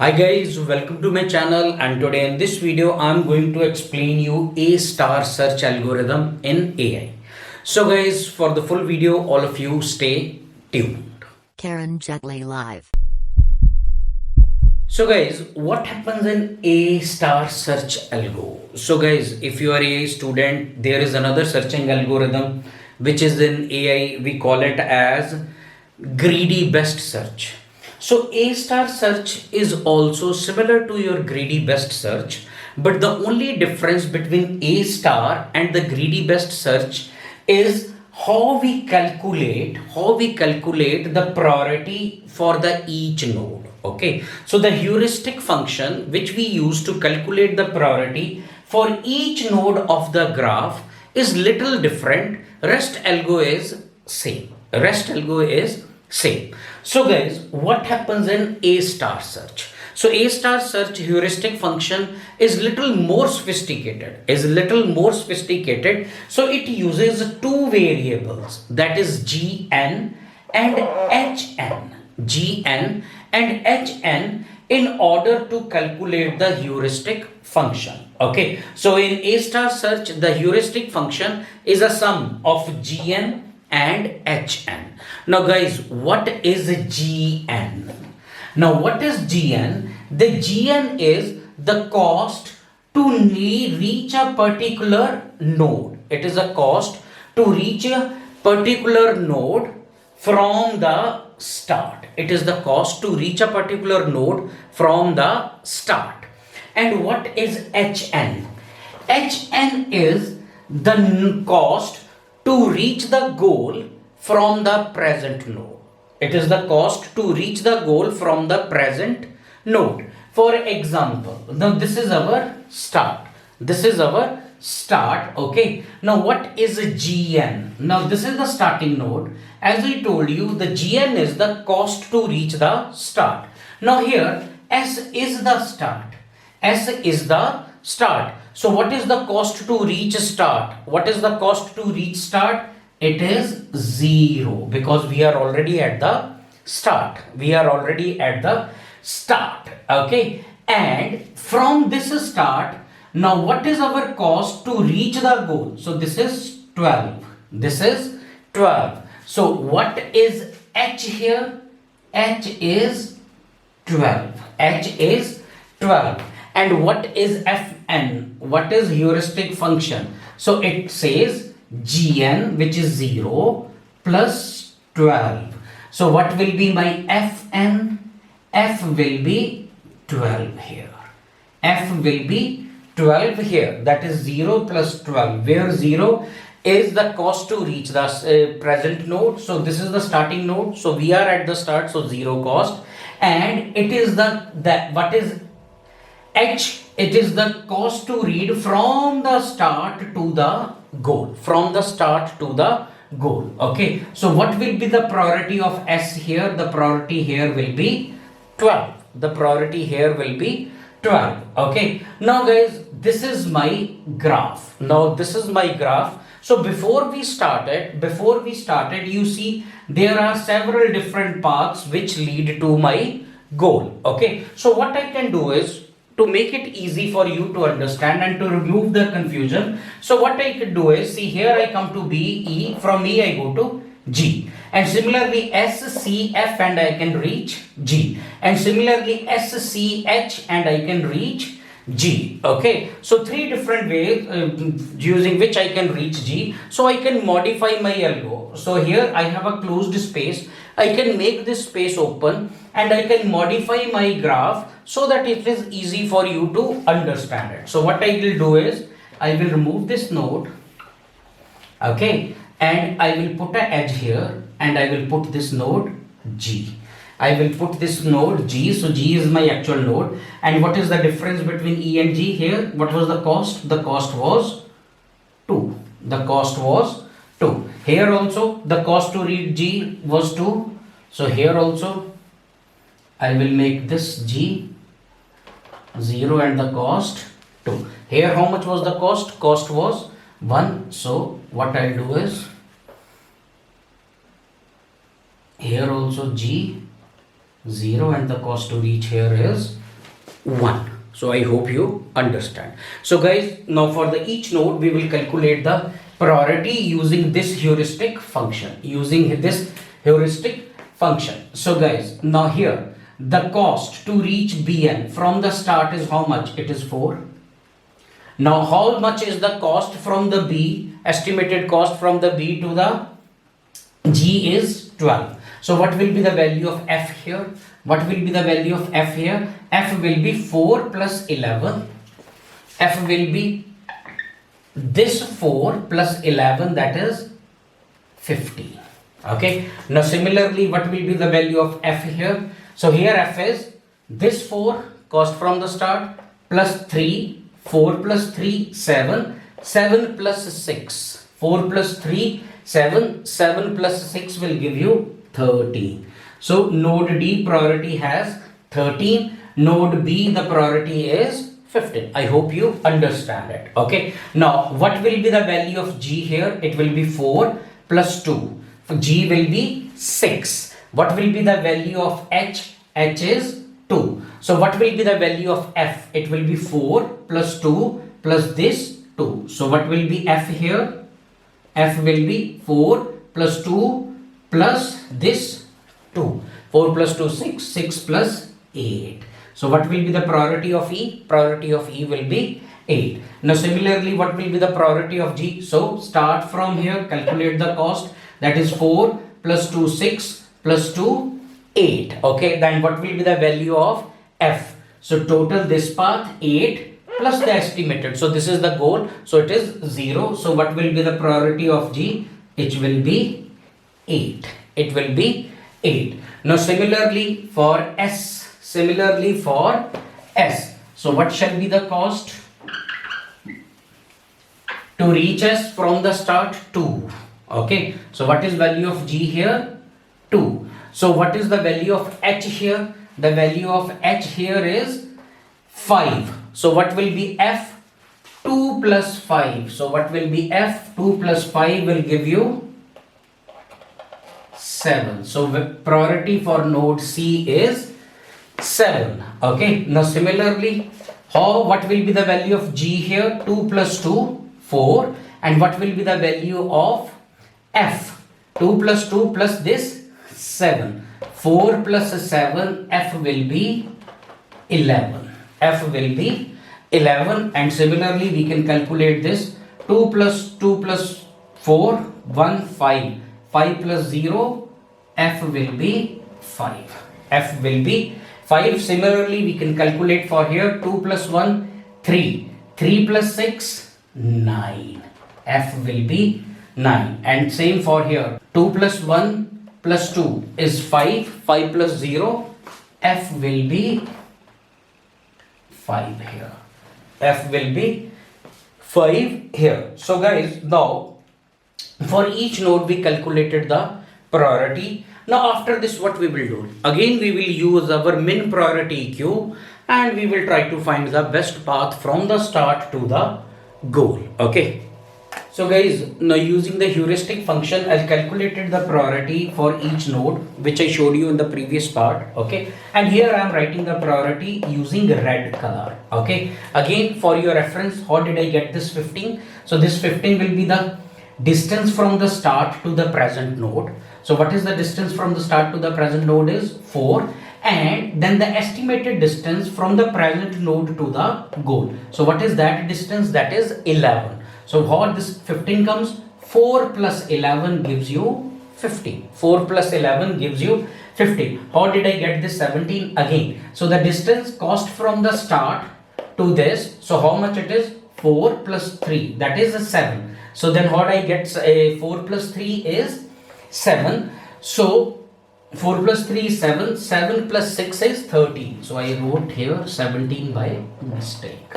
Hi guys, welcome to my channel, and today in this video I'm going to explain you a star search algorithm in AI. So guys, for the full video all of you stay tuned. karanjetlilive. So guys, what happens in a star search algo? So guys, if you are a student, there is another searching algorithm which is in AI, we call it as greedy best search. So A star search is also similar to your greedy best search, but the only difference between A star and the greedy best search is how we calculate the priority for the each node. Okay, so the heuristic function which we use to calculate the priority for each node of the graph is little different. Rest algo is same. So guys, what happens in A star search? So A star search heuristic function is little more sophisticated. So it uses two variables, that is gn and hn in order to calculate the heuristic function. Okay, so in A star search the heuristic function is a sum of gn and hn. Now guys, what is gn? Now what is gn? The gn is the cost to reach a particular node. It is a cost to reach a particular node from the start. It is the cost to reach a particular node from the start. And what is hn? hn is the cost to reach the goal from the present node. It is the cost to reach the goal from the present node. For example, now this is our start. Okay. Now what is a gn? Now this is the starting node. As I told you, the gn is the cost to reach the start. Now here s is the start. So what is the cost to reach start? It is 0, because we are already at the start. Okay. And from this start, now what is our cost to reach the goal? So this is 12. So what is h here? H is 12. And what is fn? What is heuristic function? So it says gn, which is 0 plus 12. So what will be my fn? F will be 12 here. That is 0 plus 12, where 0 is the cost to reach the present node. So this is the starting node. So we are at the start, so 0 cost. And it is what is h? It is the cost to read from the start to the goal. Okay, so what will be the priority of s here? The priority here will be 12. Okay, now guys, this is my graph. So before we started, you see there are several different paths which lead to my goal. Okay, so what I can do is, to make it easy for you to understand and to remove the confusion, so what I could do is, see here I come to B, E, from E I go to G, and similarly S, C, F, and I can reach G, and similarly S, C, H, and I can reach G. Okay, so three different ways using which I can reach G. So I can modify my algo. So here I have a closed space. I can make this space open and I can modify my graph so that it is easy for you to understand it. So what I will do is, I will remove this node. Okay, and I will put an edge here, and I will put this node G. So G is my actual node. And what is the difference between E and G here? What was the cost? The cost was 2. Here also the cost to read G was 2. So here also I will make this G 0 and the cost 2. Here how much was the cost? Cost was 1. So what I'll do is, here also G 0 and the cost to reach here is 1. So I hope you understand. So guys, now for the each node we will calculate the priority using this heuristic function. So guys, now here the cost to reach Bn from the start is how much? It is 4. Now how much is the cost from the B? Estimated cost from the B to the G is 12. So what will be the value of F here? What will be the value of F here? F will be 4 plus 11. F will be this 4 plus 11, that is 50. Okay. Now similarly, what will be the value of F here? So here F is this 4 cost from the start plus 3, 4 plus 3, 7, 7 plus 6, 4 plus 3, 7, 7 plus 6 will give you 13. So node D priority has 13, node B the priority is 15. I hope you understand it. Okay. Now what will be the value of G here? It will be 4 plus 2. For G will be 6. What will be the value of H? H is 2. So what will be the value of F? It will be 4 plus 2 plus this 2. So what will be F here? F will be 4 plus 2 plus this 2. 4 plus 2, 6. 6 plus 8. So what will be the priority of E? Priority of E will be 8. Now similarly, what will be the priority of G? So start from here, calculate the cost. That is 4 plus 2, 6 plus 2, 8. Okay, then what will be the value of F? So total this path 8 plus the estimated. So this is the goal. So it is 0. So what will be the priority of G? It will be 8. It will be 8. Now similarly for S. So what shall be the cost? To reach S from the start 2. Okay. So what is value of G here? 2. So what is the value of H here? The value of H here is 5. So what will be F? 2 plus 5. So what will be F? 2 plus 5 will give you 7. So priority for node C is 7. Okay. Now similarly, what will be the value of G here? 2 plus 2, 4. And what will be the value of F? 2 plus 2 plus this 7. 4 plus 7, F will be 11. F will be 11. And similarly, we can calculate this. 2 plus 4, 1, 5. 5 plus 0, F will be 5. F will be 5. Similarly, we can calculate for here 2 plus 1, 3. 3 plus 6, 9. F will be 9. And same for here. 2 plus 1 plus 2 is 5. 5 plus 0, F will be 5 here. F will be 5 here. So guys, now for each node we calculated the priority. Now after this, what we will do? Again we will use our min priority queue and we will try to find the best path from the start to the goal. Okay. So guys, now using the heuristic function, I calculated the priority for each node, which I showed you in the previous part. Okay. And here I am writing the priority using red color. Okay. Again, for your reference, how did I get this 15? So this 15 will be the distance from the start to the present node. So what is the distance from the start to the present node is 4. And then the estimated distance from the present node to the goal. So what is that distance? That is 11. So how this 15 comes? 4 plus 11 gives you 15. 4 plus 11 gives you 15. How did I get this 17? Again. So the distance cost from the start to this. So how much it is? 4 plus 3. That is 7. So then what I get? 4 plus 3 is 7. So 4 plus 3 is 7. 7 plus 6 is 13. So I wrote here 17 by mistake.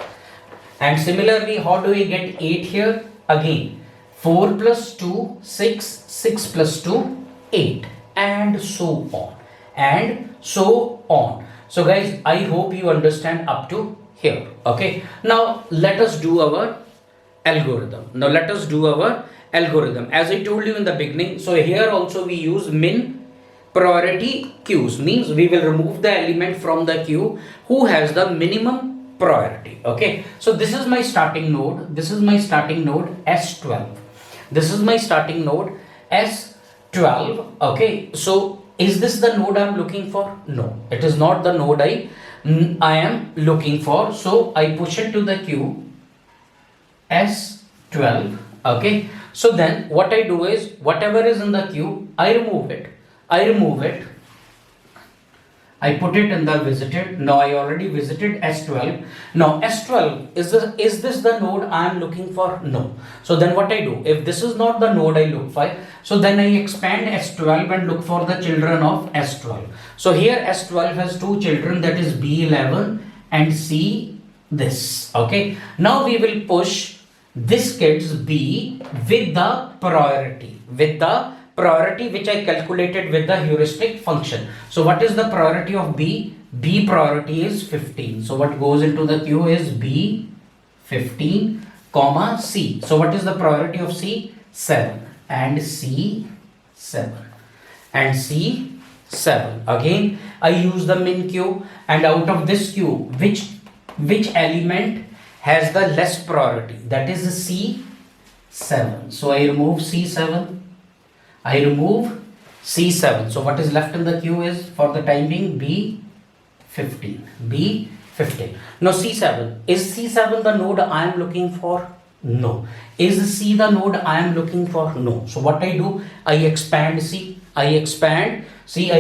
And similarly, how do we get 8 here? Again, 4 plus 2, 6, 6 plus 2, 8, and so on. And so on. So guys, I hope you understand up to here. Okay. Now, let us do our algorithm. As I told you in the beginning, so here also we use min priority queues, means we will remove the element from the queue who has the minimum priority. Okay, so this is my starting node. This is my starting node S12. This is my starting node S12. Okay, so is this the node I am looking for? No, it is not the node I am looking for. So I push it to the queue S12. Okay, so then what I do is, whatever is in the queue, I remove it. I put it in the visited. Now I already visited S12. Now S12, is this the node I am looking for? No. So then what I do, if this is not the node I look for, so then I expand S12 and look for the children of S12. So here S12 has two children, that is B11 and C this. Okay, now we will push this kid's B with the priority, which I calculated with the heuristic function. So what is the priority of B? B priority is 15. So what goes into the queue is B 15 comma C. So what is the priority of C? 7 and C 7 and C 7. Again I use the min queue, and out of this queue, which element has the less priority, that is C7. So I remove C7. So what is left in the queue is, for the time being, B15. Now C7. Is C7 the node I am looking for? No. Is C the node I am looking for? No. So what I do, I expand C. I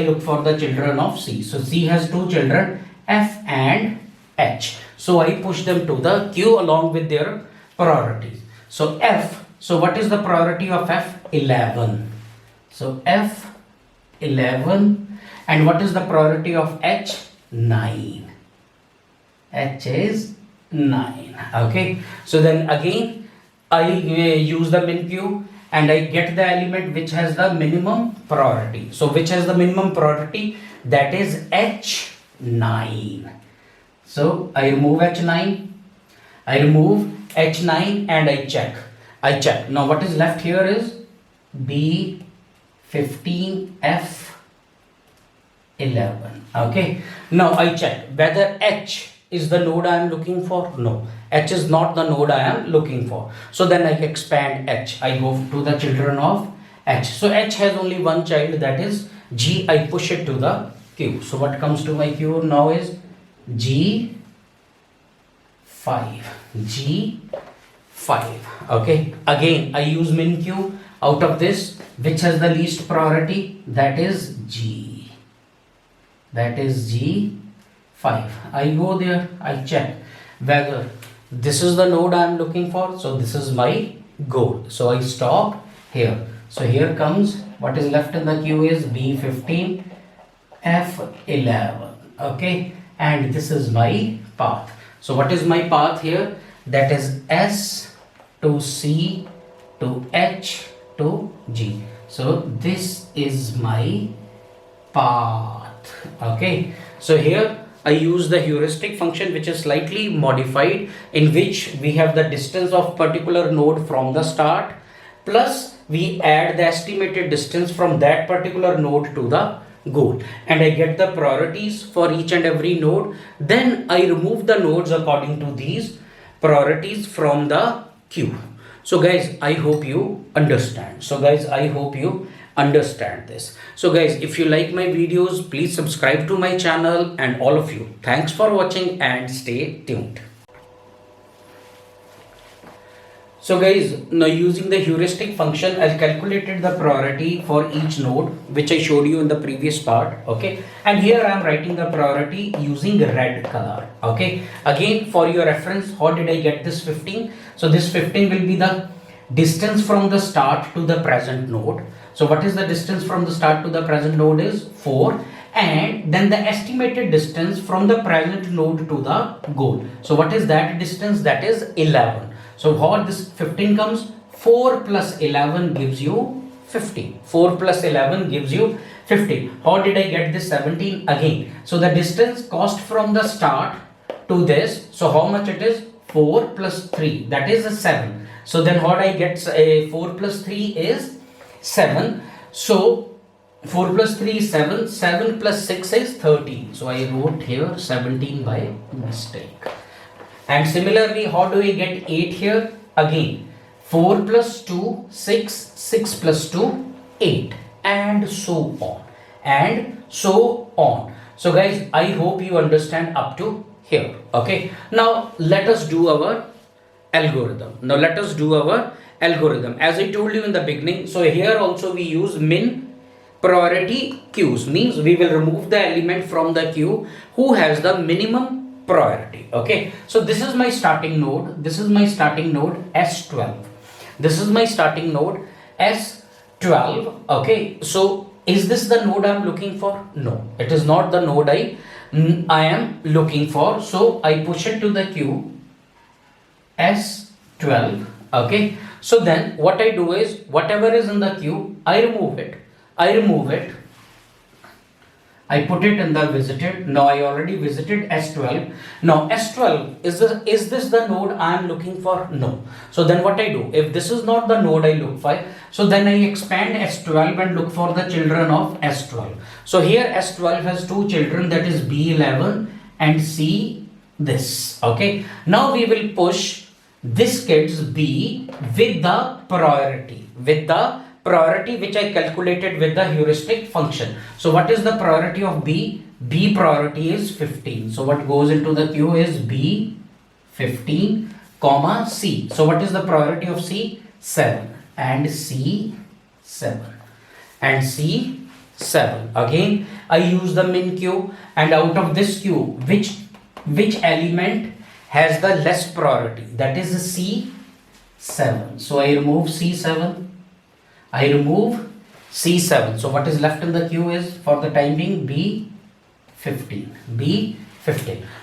look for the children of C. So C has two children, F and H. So I push them to the queue along with their priorities. So F. So what is the priority of F? 11. So F11, and what is the priority of H? 9. H is 9. Okay, so then again I use the min queue and I get the element which has the minimum priority. So which has the minimum priority? That is H9. So I remove H9. And I check. Now what is left here is B15 F11. Okay, now I check whether H is the node I am looking for. No, H is not the node I am looking for. So then I expand H. I go to the children of H. So H has only one child, that is G. I push it to the queue. So what comes to my queue now is G5. Okay, again I use min queue. Out of this, which has the least priority? That is G. G5. I go there, I check whether this is the node I am looking for. So this is my goal. So I stop here. So here comes, what is left in the queue is B15 F11. Okay, and this is my path. So what is my path here? That is S to C to H to G. So this is my path. Okay, so here I use the heuristic function, which is slightly modified, in which we have the distance of particular node from the start, plus we add the estimated distance from that particular node to the goal, and I get the priorities for each and every node. Then I remove the nodes according to these priorities from the queue. So guys, I hope you understand. This. So guys, if you like my videos, please subscribe to my channel, and all of you, thanks for watching and stay tuned. So guys, now using the heuristic function, I calculated the priority for each node, which I showed you in the previous part. Okay, and here I am writing the priority using red color. Okay, again for your reference, how did I get this 15? So this 15 will be the distance from the start to the present node. So what is the distance from the start to the present node is 4, and then the estimated distance from the present node to the goal. So what is that distance? That is 11. So how this 15 comes? 4 plus 11 gives you 15. 4 plus 11 gives you 15. How did I get this 17? Again, so the distance cost from the start to this, so how much it is? 4 plus 3, that is a 7. So then how do I get 4 plus 3 is 7. So 4 plus 3 is 7. 7 plus 6 is 13. So I wrote here 17 by mistake. And similarly, how do we get 8 here? Again, 4 plus 2, 6. 6 plus 2, 8. And so on. And so on. So guys, I hope you understand up to here. Okay. Now, let us do our algorithm. As I told you in the beginning, so here also we use min priority queues, means we will remove the element from the queue who has the minimum priority. Okay, so this is my starting node. S12. This is my starting node S12. Okay, so is this the node I am looking for? No, it is not the node I am looking for. So I push it to the queue S12. Okay, so then what I do is, whatever is in the queue, I remove it. I put it in the visited. Now I already visited S12. Now S12, is this the node I am looking for? No. So then what I do, if this is not the node I look for, so then I expand S12 and look for the children of S12. So here S12 has two children, that is B11 and C this. Okay, now we will push this kid's B with the priority which I calculated with the heuristic function. So what is the priority of B? B priority is 15. So what goes into the queue is B 15 comma C. So what is the priority of C? 7 and C 7 and C 7. Again I use the min queue, and out of this queue which element has the less priority, that is C7. So I remove C7. So what is left in the queue is, for the time being, B15.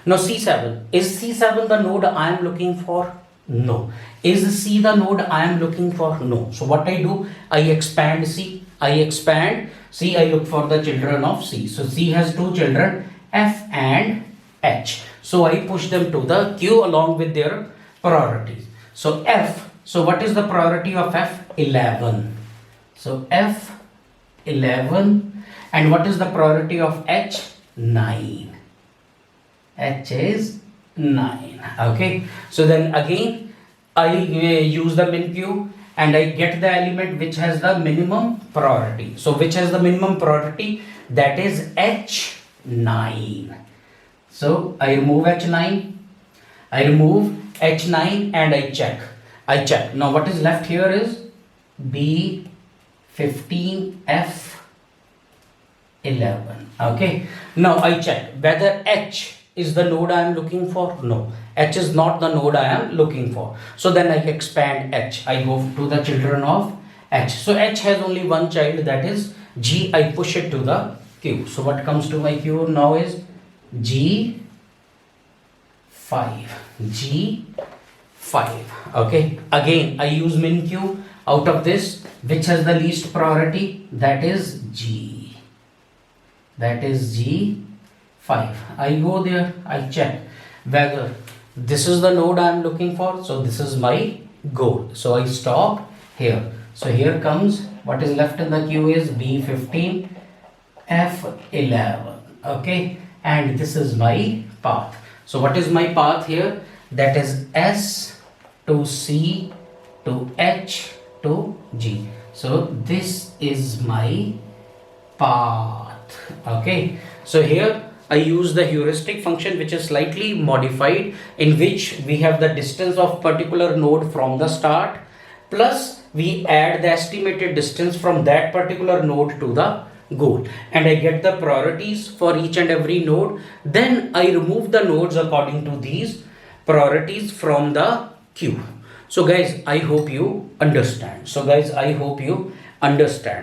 Now C7. Is C7 the node I am looking for? No. Is C the node I am looking for? No. So what I do, I expand C. I look for the children of C. So C has two children, F and H. So I push them to the queue along with their priorities. So F. So what is the priority of F? 11. So F11, and what is the priority of H? 9. H is 9. Okay, so then again I use the min queue and I get the element which has the minimum priority. So which has the minimum priority? That is H9. So I remove H9. And I check. Now what is left here is B15 F11. Okay, now I check whether H is the node I am looking for. No, H is not the node I am looking for. So then I expand H. I go to the children of H. So H has only one child, that is G. I push it to the queue. So what comes to my queue now is G5. Okay, again I use min queue. Out of this, which has the least priority? That is G. G5. I go there, I check whether this is the node I am looking for. So this is my goal. So I stop here. So here comes, what is left in the queue is B15 F11. Okay, and this is my path. So what is my path here? That is S to C to H to G. So this is my path. Okay, so here I use the heuristic function, which is slightly modified, in which we have the distance of particular node from the start, plus we add the estimated distance from that particular node to the goal, and I get the priorities for each and every node. Then I remove the nodes according to these priorities from the queue. So guys, I hope you understand.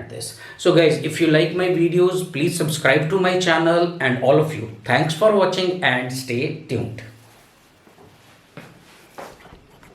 This. So guys, if you like my videos, please subscribe to my channel, and all of you, thanks for watching and stay tuned.